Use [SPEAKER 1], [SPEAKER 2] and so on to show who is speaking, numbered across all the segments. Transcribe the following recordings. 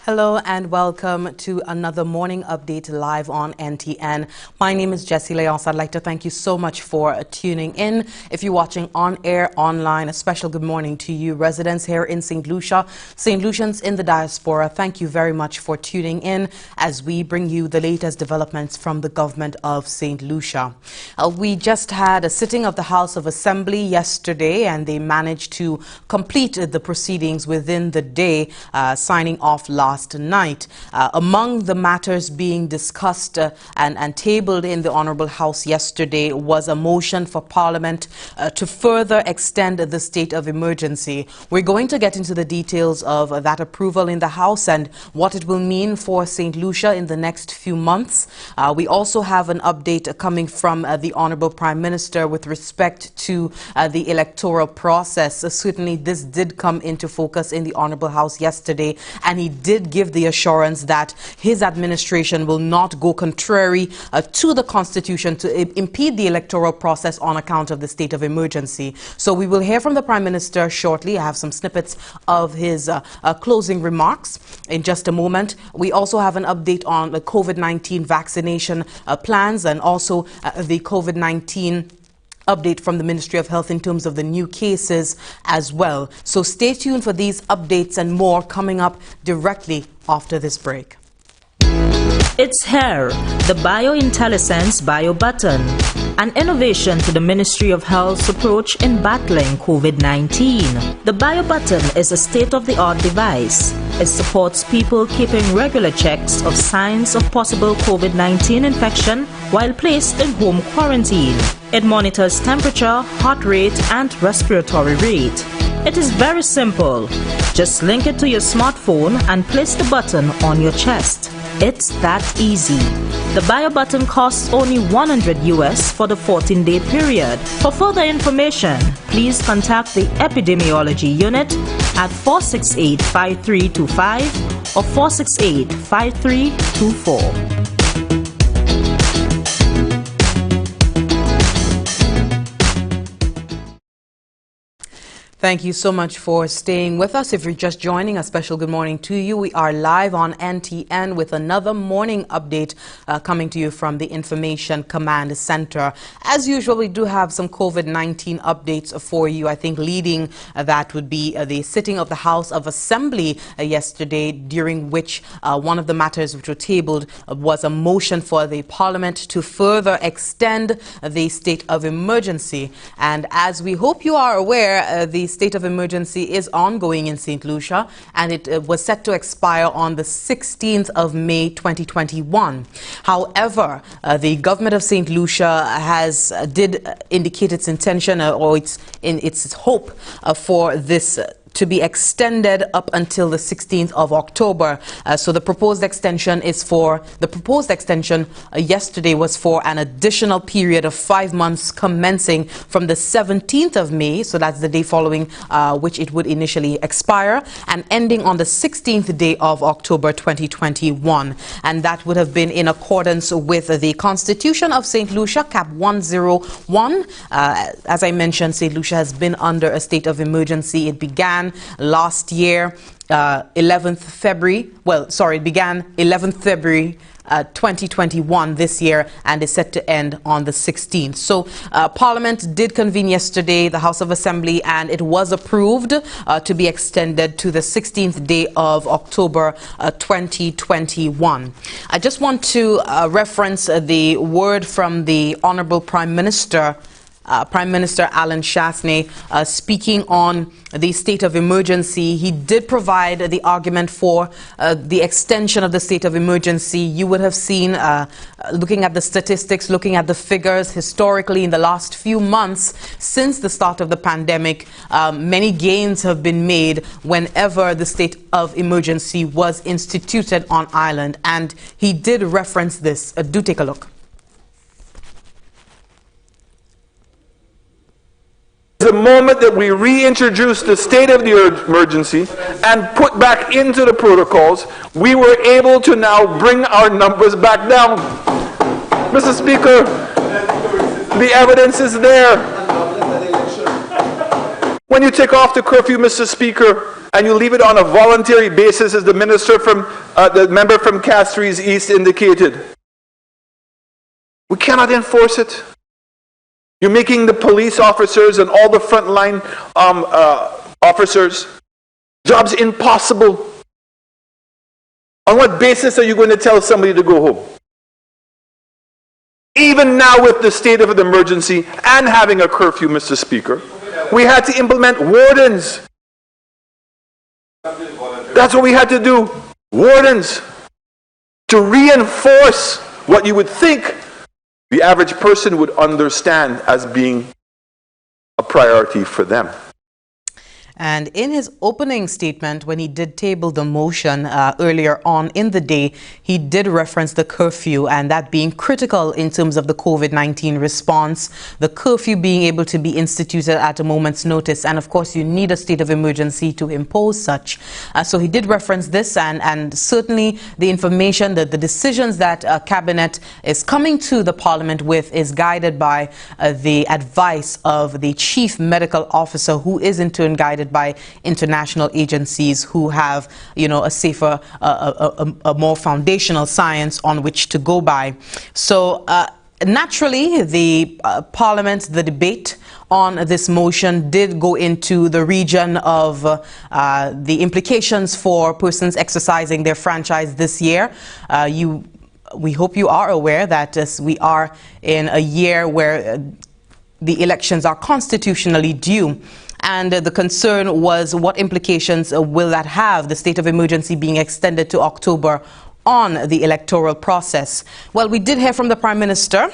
[SPEAKER 1] Hello and welcome to another morning update live on NTN. My name is Jessie Leos. I'd like to thank you so much for tuning in. If you're watching on air, online, a special good morning to you residents here in St. Lucia, St. Lucians in the diaspora. Thank you very much for tuning in as we bring you the latest developments from the government of St. Lucia. We just had a sitting of the House of Assembly yesterday and they managed to complete the proceedings within the day, signing off last night. Among the matters being discussed and tabled in the Honourable House yesterday was a motion for Parliament to further extend the state of emergency. We're going to get into the details of that approval in the House and what it will mean for St. Lucia in the next few months. We also have an update coming from the Honourable Prime Minister with respect to the electoral process. Certainly this did come into focus in the Honourable House yesterday, and he did give the assurance that his administration will not go contrary to the Constitution to impede the electoral process on account of the state of emergency. So we will hear from the Prime Minister shortly. I have some snippets of his closing remarks in just a moment. We also have an update on the COVID-19 vaccination plans and also the COVID-19 update from the Ministry of Health in terms of the new cases as well. So stay tuned for these updates and more coming up directly after this break.
[SPEAKER 2] It's here, the BioIntelliSense Bio Button, an innovation to the Ministry of Health's approach in battling COVID-19. The Bio Button is a state-of-the-art device. It supports people keeping regular checks of signs of possible COVID-19 infection while placed in home quarantine. It monitors temperature, heart rate, and respiratory rate. It is very simple. Just link it to your smartphone and place the button on your chest. It's that easy. The Bio Button costs only $100 US for the 14-day period. For further information, please contact the Epidemiology Unit at 468-5325 or 468-5324.
[SPEAKER 1] Thank you so much for staying with us. If you're just joining, a special good morning to you. We are live on NTN with another morning update coming to you from the Information Command Center. As usual, we do have some COVID-19 updates for you. I think leading that would be the sitting of the House of Assembly yesterday, during which one of the matters which were tabled was a motion for the Parliament to further extend the state of emergency. And as we hope you are aware, the state of emergency is ongoing in St. Lucia, and it was set to expire on the 16th of May 2021. However, the government of St. Lucia did indicate its intention or its hope for this to be extended up until the 16th of October. So the proposed extension yesterday was for an additional period of 5 months commencing from the 17th of May, so that's the day following which it would initially expire, and ending on the 16th day of October 2021. And that would have been in accordance with the Constitution of St. Lucia, Cap 101. As I mentioned, St. Lucia has been under a state of emergency. It began last year, 11th February. It began 11th February 2021 this year and is set to end on the 16th. So Parliament did convene yesterday, the House of Assembly, and it was approved to be extended to the 16th day of October 2021. I just want to reference the word from the Honourable Prime Minister Alan Shasney, speaking on the state of emergency. He did provide the argument for the extension of the state of emergency. You would have seen, looking at the statistics, looking at the figures, historically in the last few months since the start of the pandemic, many gains have been made whenever the state of emergency was instituted on island. And he did reference this. Do take a look.
[SPEAKER 3] The moment that we reintroduced the state of the emergency and put back into the protocols, we were able to now bring our numbers back down. Mr. Speaker, the evidence is there. When you take off the curfew, Mr. Speaker, and you leave it on a voluntary basis, as the member from Castries East indicated. We cannot enforce it. You're making the police officers and all the frontline officers' jobs impossible. On what basis are you going to tell somebody to go home? Even now, with the state of an emergency and having a curfew, Mr. Speaker, we had to implement wardens. That's what we had to do. Wardens. To reinforce what you would think the average person would understand as being a priority for them.
[SPEAKER 1] And in his opening statement, when he did table the motion earlier on in the day, he did reference the curfew and that being critical in terms of the COVID-19 response, the curfew being able to be instituted at a moment's notice. And of course, you need a state of emergency to impose such. So he did reference this, and certainly the information, that the decisions that Cabinet is coming to the Parliament with is guided by the advice of the Chief Medical Officer, who is in turn guided by international agencies who have, a safer, a more foundational science on which to go by. So naturally, the Parliament, the debate on this motion did go into the region of the implications for persons exercising their franchise this year. We hope you are aware that we are in a year where the elections are constitutionally due. And the concern was, what implications will that have, the state of emergency being extended to October, on the electoral process? Well, we did hear from the Prime Minister.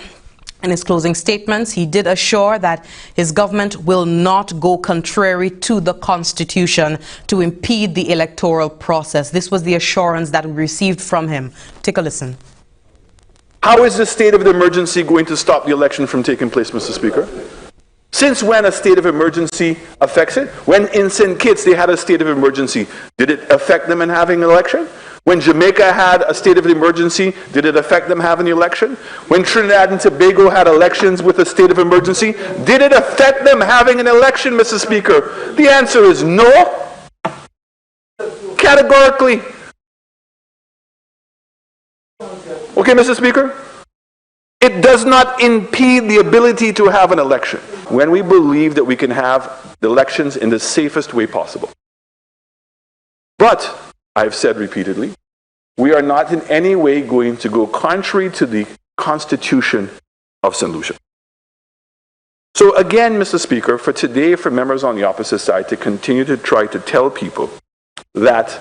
[SPEAKER 1] In his closing statements, he did assure that his government will not go contrary to the Constitution to impede the electoral process. This was the assurance that we received from him. Take a listen.
[SPEAKER 3] How is the state of the emergency going to stop the election from taking place, Mr. Speaker? Since when a state of emergency affects it? When in St. Kitts they had a state of emergency, did it affect them in having an election? When Jamaica had a state of emergency, did it affect them having the election? When Trinidad and Tobago had elections with a state of emergency, did it affect them having an election, Mr. Speaker? The answer is no. Categorically. Okay, Mr. Speaker? It does not impede the ability to have an election when we believe that we can have the elections in the safest way possible. But, I've said repeatedly, we are not in any way going to go contrary to the Constitution of St. Lucia. So again, Mr. Speaker, for today, for members on the opposite side to continue to try to tell people that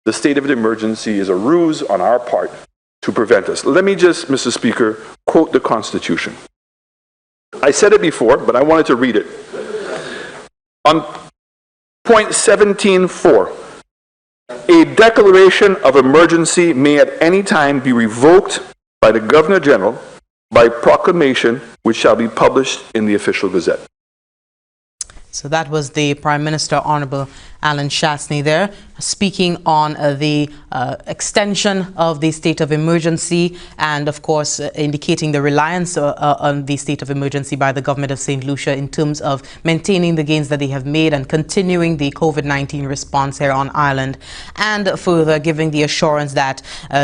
[SPEAKER 3] the state of emergency is a ruse on our part to prevent us. Let me just, Mr. Speaker, quote the Constitution. I said it before, but I wanted to read it. On point 17.4, a declaration of emergency may at any time be revoked by the Governor General by proclamation, which shall be published in the official Gazette.
[SPEAKER 1] So that was the Prime Minister, Honorable Alan Shastney there, speaking on the extension of the state of emergency and, of course, indicating the reliance on the state of emergency by the government of St. Lucia in terms of maintaining the gains that they have made and continuing the COVID-19 response here on Ireland, and further giving the assurance that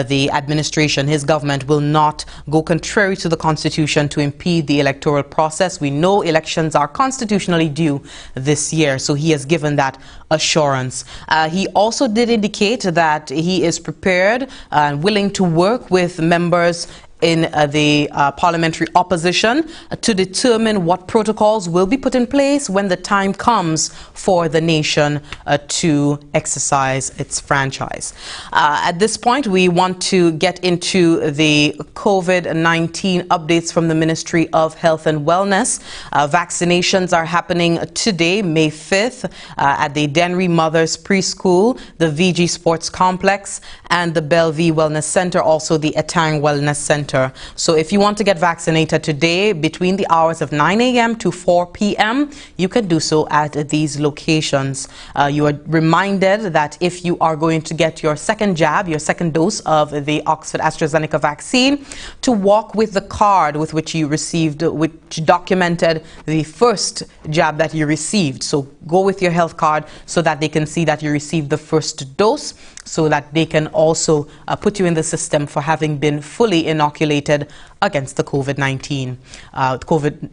[SPEAKER 1] the administration, his government, will not go contrary to the Constitution to impede the electoral process. We know elections are constitutionally due this year, so he has given that assurance. He also did indicate that he is prepared and willing to work with members in the parliamentary opposition to determine what protocols will be put in place when the time comes for the nation to exercise its franchise. At this point, we want to get into the COVID-19 updates from the Ministry of Health and Wellness. Vaccinations are happening today, May 5th, at the Denry Mothers Preschool, the VG Sports Complex, and the Bellevue Wellness Center, also the Etang Wellness Center Center. So if you want to get vaccinated today between the hours of 9 a.m. to 4 p.m., you can do so at these locations. You are reminded that if you are going to get your second jab, your second dose of the Oxford AstraZeneca vaccine, to walk with the card with which you received, which documented the first jab that you received. So go with your health card so that they can see that you received the first dose, so that they can also put you in the system for having been fully inoculated against the COVID-19,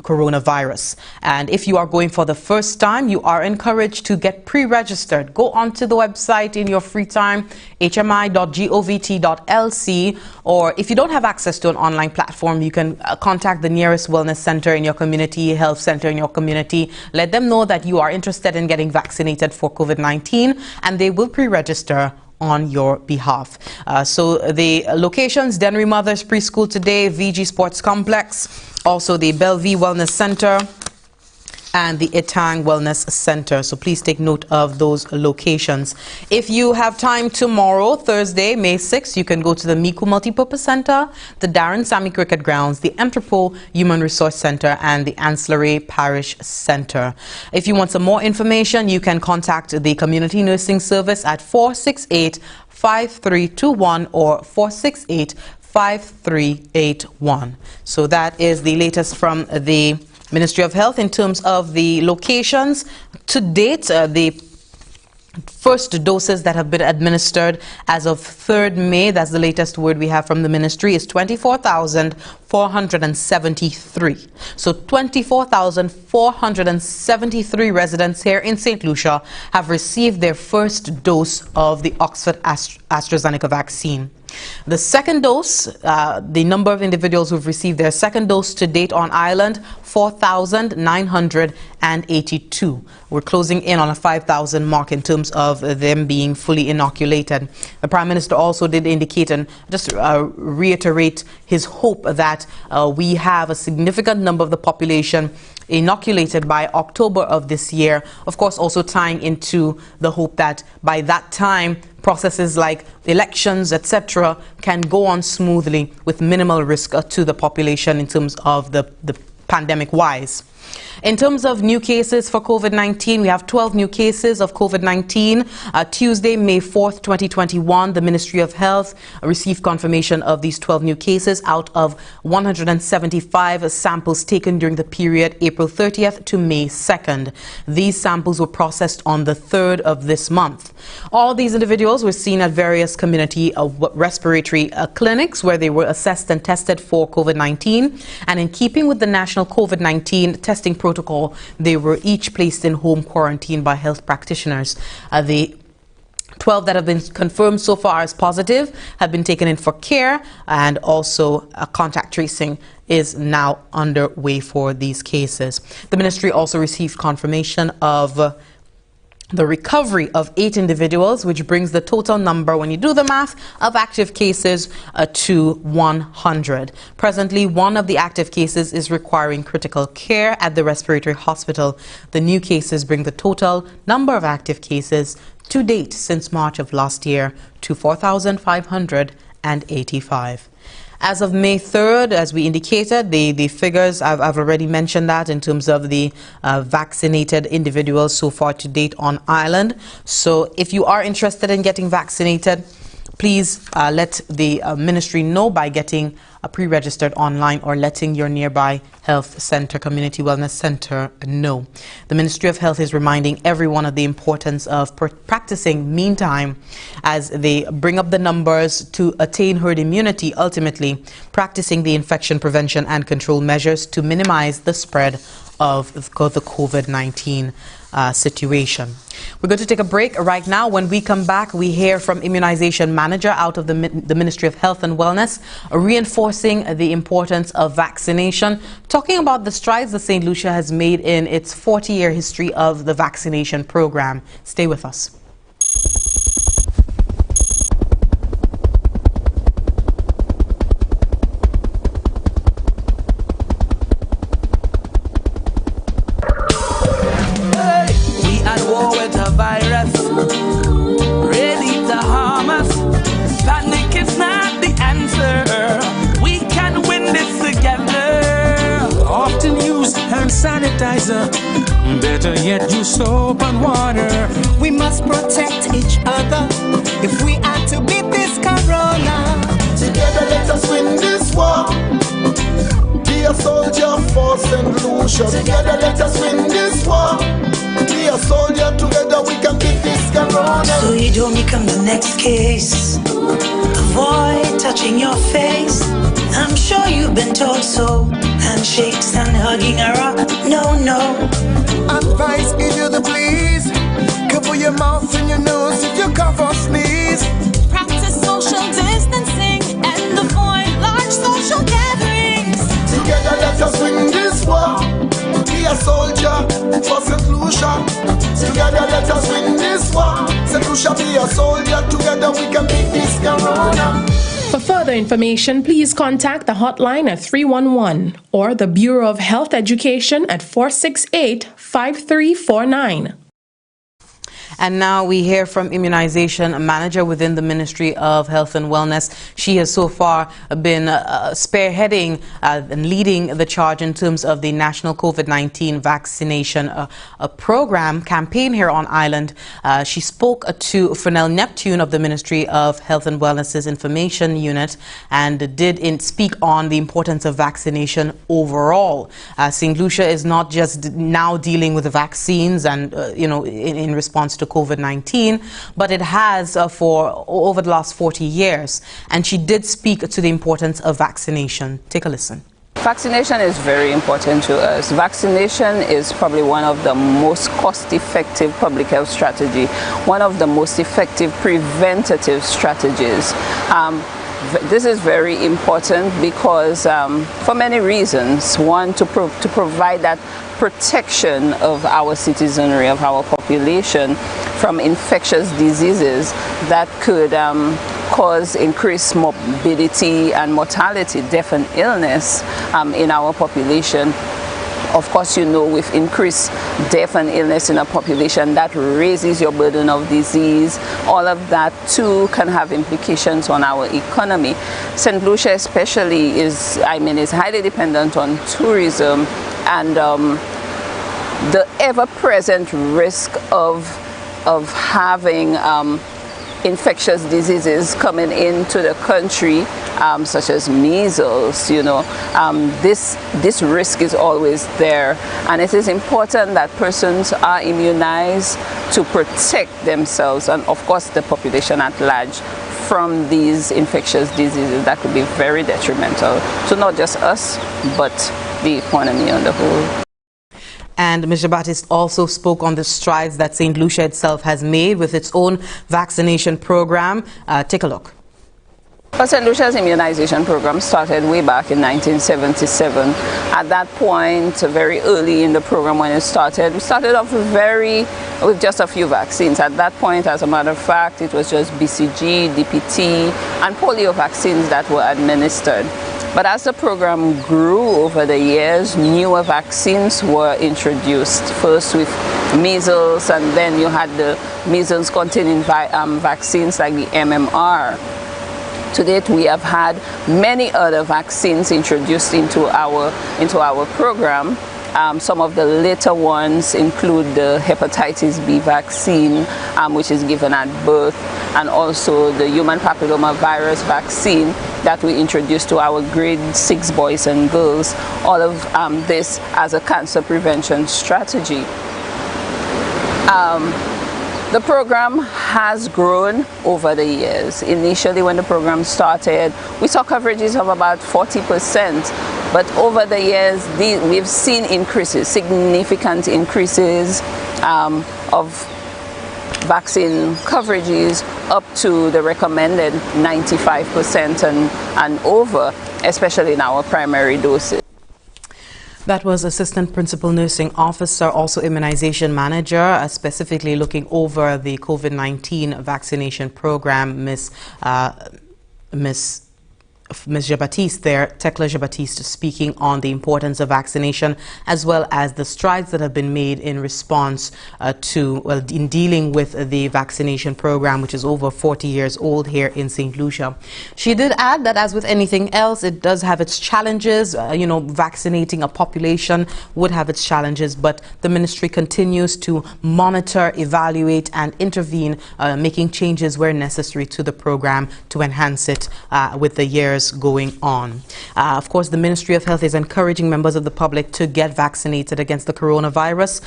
[SPEAKER 1] coronavirus. And if you are going for the first time, you are encouraged to get pre-registered. Go onto the website in your free time, hmi.govt.lc, or if you don't have access to an online platform, you can contact the nearest wellness center in your community, health center in your community. Let them know that you are interested in getting vaccinated for COVID-19, and they will pre-register on your behalf. So the locations: Denry Mothers Preschool today, VG Sports Complex, also the Bellevue Wellness Center, and the Etang Wellness Center. So please take note of those locations. If you have time tomorrow, Thursday, May 6th, you can go to the Miku Multipurpose Center, the Darren Sammy Cricket Grounds, the Entrepot Human Resource Center, and the Ancillary Parish Center. If you want some more information, you can contact the Community Nursing Service at 468-5321 or 468-5381. So that is the latest from the Ministry of Health in terms of the locations. To date, the first doses that have been administered as of 3rd May, that's the latest word we have from the ministry, is 24,473. So 24,473 residents here in St. Lucia have received their first dose of the Oxford AstraZeneca vaccine. The second dose, the number of individuals who've received their second dose to date on island, 4,982. We're closing in on a 5,000 mark in terms of them being fully inoculated. The Prime Minister also did indicate and just reiterate his hope that we have a significant number of the population inoculated by October of this year. Of course, also tying into the hope that by that time, processes like elections, etc., can go on smoothly with minimal risk to the population in terms of the pandemic-wise. In terms of new cases for COVID-19, we have 12 new cases of COVID-19. Tuesday, May 4th, 2021, the Ministry of Health received confirmation of these 12 new cases out of 175 samples taken during the period April 30th to May 2nd. These samples were processed on the 3rd of this month. All these individuals were seen at various community respiratory clinics where they were assessed and tested for COVID-19. And in keeping with the national COVID-19 testing protocol, they were each placed in home quarantine by health practitioners. The 12 that have been confirmed so far as positive have been taken in for care, and also contact tracing is now underway for these cases. The ministry also received confirmation of the recovery of 8 individuals, which brings the total number, when you do the math, of active cases to 100. Presently, one of the active cases is requiring critical care at the respiratory hospital. The new cases bring the total number of active cases to date since March of last year to 4,585. As of May 3rd, as we indicated, the figures, I've already mentioned that in terms of the vaccinated individuals so far to date on island. So if you are interested in getting vaccinated, please let the ministry know by getting pre-registered online or letting your nearby health center, community wellness center know. The Ministry of Health is reminding everyone of the importance of practicing meantime as they bring up the numbers to attain herd immunity, ultimately practicing the infection prevention and control measures to minimize the spread of the COVID-19 situation. We're going to take a break right now. When we come back, we hear from immunization manager out of the Ministry of Health and Wellness, reinforcing the importance of vaccination, talking about the strides that St. Lucia has made in its 40-year history of the vaccination program. Stay with us.
[SPEAKER 4] Ready to harm us. Panic is not the answer. We can sanitizer. Better yet, use soap and water.
[SPEAKER 5] We must protect each other if we are to beat this corona.
[SPEAKER 6] Together let us win this war. Be a soldier for St. Lucia. Together let us win this war. Be a soldier, together we can beat this corona.
[SPEAKER 7] So you don't become the next case. Avoid touching your face. I'm sure you've been told so. Handshakes and hugging around, no, no.
[SPEAKER 6] Advice give you the please. Cover your mouth and your nose if you cough or sneeze.
[SPEAKER 8] Practice social distancing and avoid large social gatherings.
[SPEAKER 6] Together let us win this war. Be a soldier for St. Lucia. Together let us win this war. St. Lucia, be a soldier. Together we can beat this corona.
[SPEAKER 9] For further information, please contact the hotline at 311 or the Bureau of Health Education at 468-5349.
[SPEAKER 1] And now we hear from immunization manager within the Ministry of Health and Wellness. She has so far been spearheading and leading the charge in terms of the national COVID-19 vaccination program campaign here on island. She spoke to Fernell Neptune of the Ministry of Health and Wellness's Information Unit and did speak on the importance of vaccination overall. St. Lucia is not just now dealing with the vaccines and, in response to COVID-19, but it has for over the last 40 years. And she did speak to the importance of vaccination. Take a listen.
[SPEAKER 10] Vaccination is very important to us. Vaccination is probably one of the most cost-effective public health strategy, one of the most effective preventative strategies. This is very important because for many reasons. One, to provide that protection of our citizenry, of our population from infectious diseases that could cause increased morbidity and mortality, death and illness in our population. Of course, with increased death and illness in a population, that raises your burden of disease. All of that, too, can have implications on our economy. St. Lucia especially is highly dependent on tourism and the ever-present risk of having infectious diseases coming into the country, such as measles, this risk is always there. And it is important that persons are immunized to protect themselves and, of course, the population at large from these infectious diseases that could be very detrimental to not just us, but the economy on the whole.
[SPEAKER 1] And Mr. Baptiste also spoke on the strides that St. Lucia itself has made with its own vaccination program. Take a look.
[SPEAKER 10] St. Lucia's immunization program started way back in 1977. At that point, very early in the program when it started, we started off with just a few vaccines. At that point, as a matter of fact, it was just BCG, DPT, and polio vaccines that were administered. But as the program grew over the years, newer vaccines were introduced. First with measles, and then you had the measles-containing vaccines like the MMR. To date, we have had many other vaccines introduced into our program. Some of the later ones include the hepatitis B vaccine, which is given at birth, and also the human papilloma virus vaccine that we introduced to our grade 6 boys and girls. All of this as a cancer prevention strategy. The program has grown over the years. Initially, when the program started, we saw coverages of about 40%. But over the years, we've seen increases, significant increases of vaccine coverages up to the recommended 95% and over, especially in our primary doses.
[SPEAKER 1] That was Assistant Principal Nursing Officer, also Immunization Manager, specifically looking over the COVID-19 vaccination program, Miss Ms. Jean-Baptiste there, Tekla Jean-Baptiste, speaking on the importance of vaccination as well as the strides that have been made in response in dealing with the vaccination program, which is over 40 years old here in St. Lucia. She did add that, as with anything else, it does have its challenges. Vaccinating a population would have its challenges, but the ministry continues to monitor, evaluate and intervene, making changes where necessary to the program to enhance it with the years going on. Of course, the Ministry of Health is encouraging members of the public to get vaccinated against the coronavirus.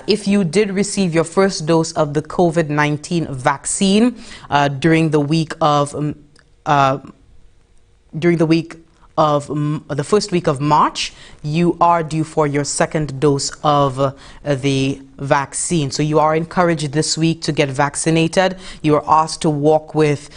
[SPEAKER 1] If you did receive your first dose of the COVID-19 vaccine during the first week of March, you are due for your second dose of the vaccine. So you are encouraged this week to get vaccinated. You are asked to walk with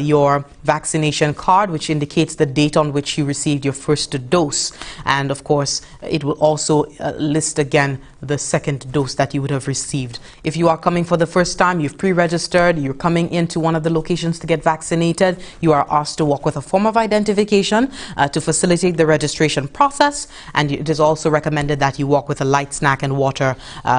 [SPEAKER 1] your vaccination card, which indicates the date on which you received your first dose. And of course, it will also list again the second dose that you would have received. If you are coming for the first time, you've pre-registered, you're coming into one of the locations to get vaccinated, you are asked to walk with a form of identification to facilitate the registration process. And it is also recommended that you walk with a light snack and water,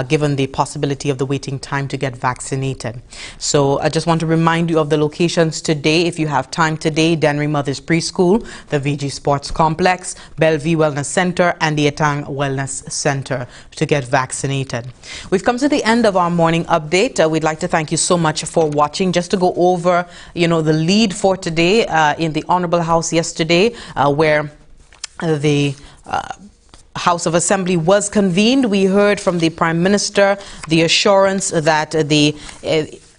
[SPEAKER 1] given the possibility of the waiting time to get vaccinated. So I just want to remind you of the locations today. If you have time today, Denry Mothers Preschool, the VG Sports Complex, Bellevue Wellness Center and the Etang Wellness Center to get vaccinated. We've come to the end of our morning update. We'd like to thank you so much for watching. Just to go over, the lead for today in the Honorable House yesterday, where the House of Assembly was convened. We heard from the Prime Minister the assurance that the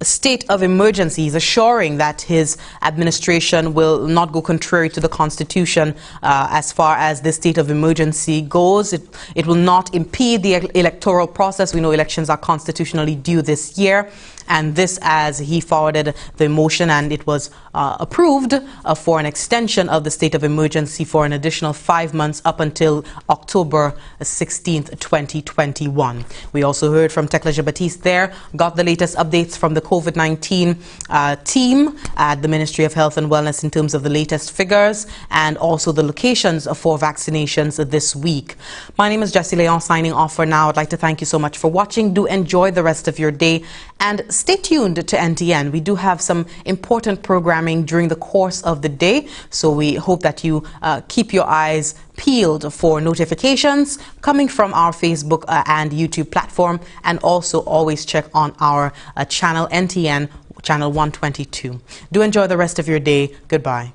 [SPEAKER 1] state of emergency is assuring that his administration will not go contrary to the Constitution as far as the state of emergency goes. It will not impede the electoral process. We know elections are constitutionally due this year. And this, as he forwarded the motion, and it was approved for an extension of the state of emergency for an additional 5 months up until October 16th, 2021. We also heard from Tekla Jean-Baptiste there, got the latest updates from the COVID-19 team at the Ministry of Health and Wellness in terms of the latest figures and also the locations for vaccinations this week. My name is Jessie Leon, signing off for now. I'd like to thank you so much for watching. Do enjoy the rest of your day and stay tuned to NTN. We do have some important programming during the course of the day, so we hope that you keep your eyes peeled for notifications coming from our Facebook and YouTube platform, and also always check on our channel NTN, channel 122. Do enjoy the rest of your day. Goodbye.